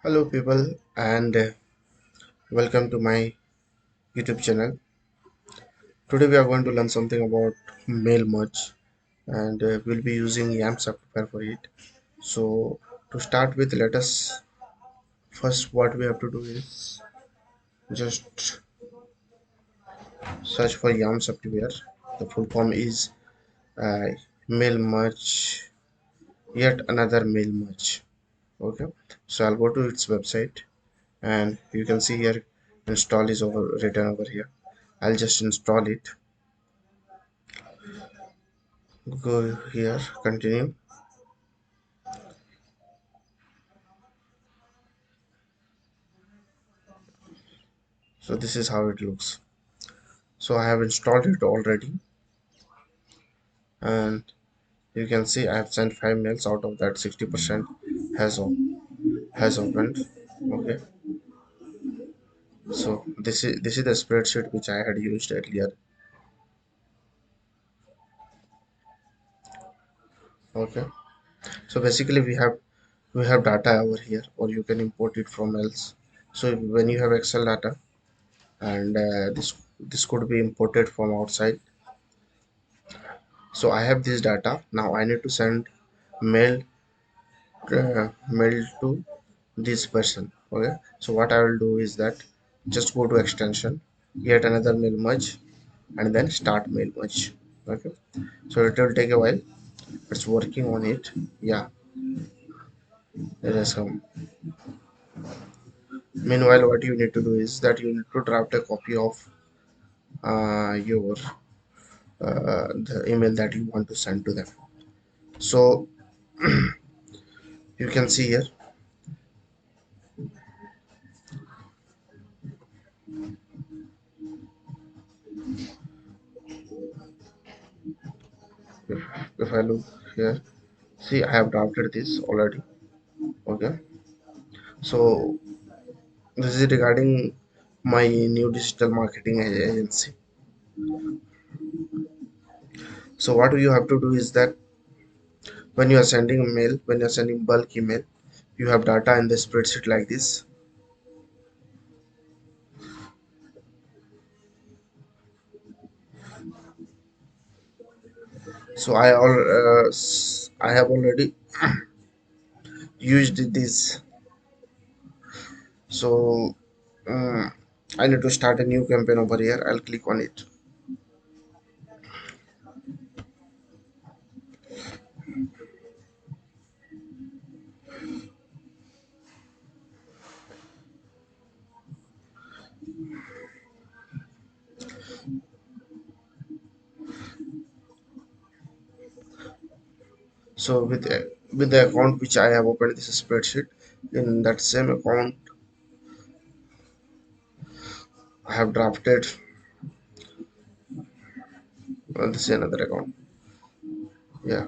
Hello, people, and welcome to my YouTube channel. Today, we are going to learn something about mail merge, and we'll be using YAMM software for it. So, to start with, let us first what we have to do is just search for YAMM software. The full form is uh, mail merge, yet another mail merge. Okay, so I'll go to its website, and you can see here install is over written over here. I'll just install it. Go here, continue. So this is how it looks. So I have installed it already, and you can see I have sent 5 mails. Out of that, 60% has has opened. Okay, so this is the spreadsheet which I had used earlier. Okay, so basically we have data over here, or you can import it from else. So when you have Excel data, and this could be imported from outside. So I have this data. Now I need to send mail mail to this person. Okay, so what I will do is that just go to extension, yet another mail merge, and then start mail merge. Okay, so it will take a while. It's working on it. Yeah, it has come. Meanwhile, what you need to do is that you need to draft a copy of your the email that you want to send to them. So you can see here, if, if I look here, see I have drafted this already. Okay, so this is regarding my new digital marketing agency. So what you have to do is that when you are sending a mail, when you are sending bulk email, you have data in the spreadsheet like this. So I have already used this. So um, I need to start a new campaign over here. I'll click on it. So with the account which I have opened this spreadsheet, in that same account I have drafted this is another account. Yeah,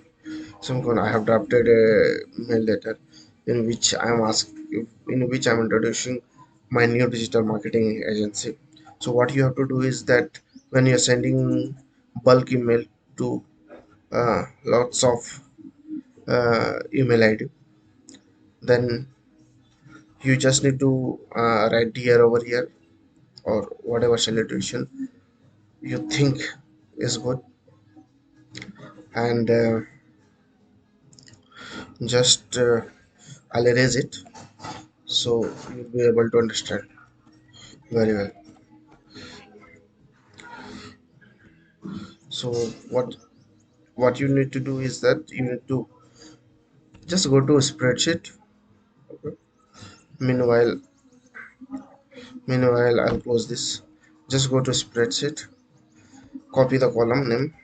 some I have drafted a mail letter in which I'm introducing my new digital marketing agency. So what you have to do is that when you're sending bulk email to lots of email ID, then you just need to write here over here, or whatever salutation you think is good, and just I'll erase it so you'll be able to understand very well. So what you need to do is that you need to just go to a spreadsheet. Okay. Meanwhile I'll close this. Just go to spreadsheet, copy the column name.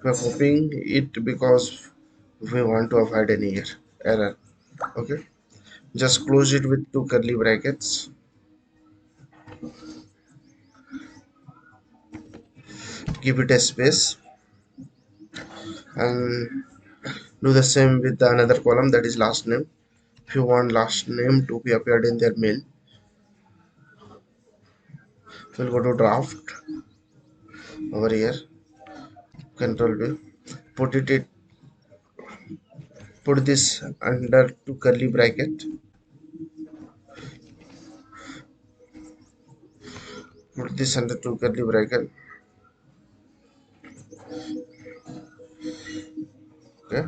We're copying it because we want to avoid any error. Okay, just close it with two curly brackets, give it a space, and do the same with the another column, that is last name. If you want last name to be appeared in their mail, we'll go to draft over here, control V, put it put this under two curly bracket, put this under two curly bracket. Okay,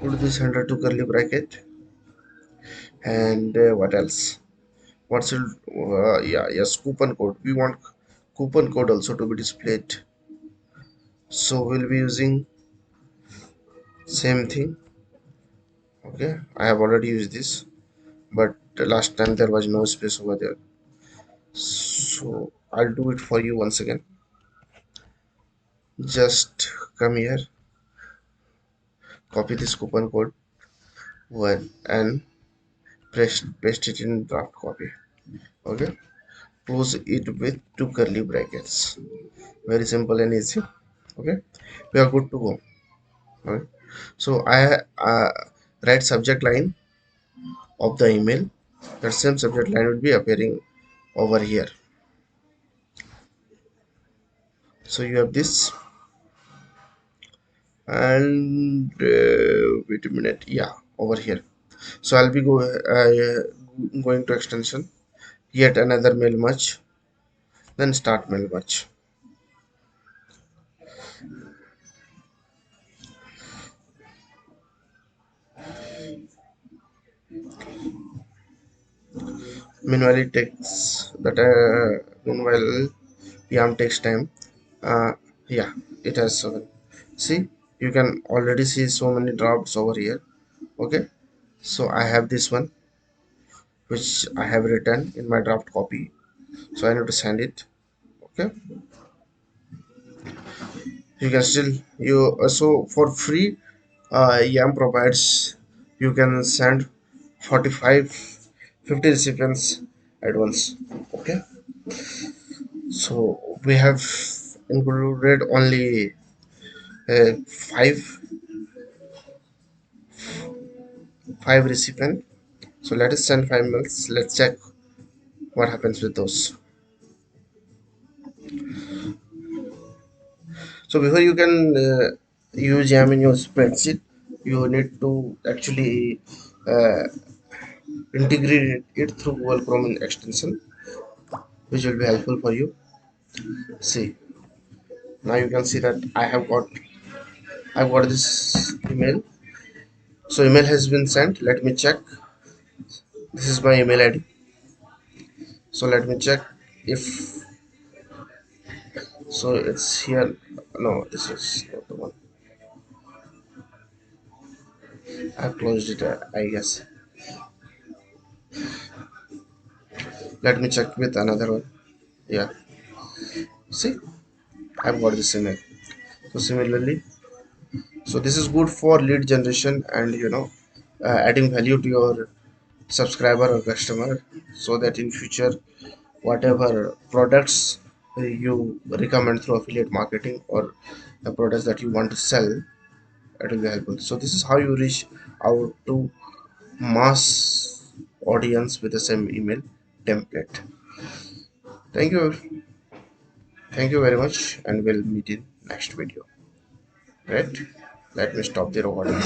put this under two curly bracket. And what else? What should yeah, yes, coupon code. We want coupon code also to be displayed, so we'll be using same thing. Okay, I have already used this, but last time there was no space over there, so I'll do it for you once again. Just come here, copy this coupon code one, and paste it in draft copy. Okay, close it with two curly brackets. Very simple and easy. Okay, we are good to go. Okay, so I write subject line of the email. That same subject line will be appearing over here. So you have this, and wait a minute, yeah, over here. So I'll be going to extension, yet another mail merge, then start mail merge. Meanwhile it takes that meanwhile YAMM takes time. uh, yeah, it has 7. See, you can already see so many drafts over here. Okay, so I have this one which I have written in my draft copy, so I need to send it. Okay, you can still you so for free, YAMM provides, you can send 45 50 recipients at once. Okay, so we have included only five recipient. So let us send 5 mails. Let's check what happens with those. So before you can use YAMM in your spreadsheet, you need to actually uh, integrate it through Google Chrome extension, which will be helpful for you. See, now you can see that I've got this email. So email has been sent. Let me check. This is my email ID. So let me check if so. It's here. No, this is not the one. I've closed it. I guess. Let me check with another one. Yeah. See, I've got this email. So similarly, so this is good for lead generation and adding value to your subscriber or customer, so that in future whatever products you recommend through affiliate marketing or the products that you want to sell, it will be helpful. So this is how you reach out to mass audience with the same email template. Thank you thank you very much, and we'll meet in next video. Right, let me stop the recording.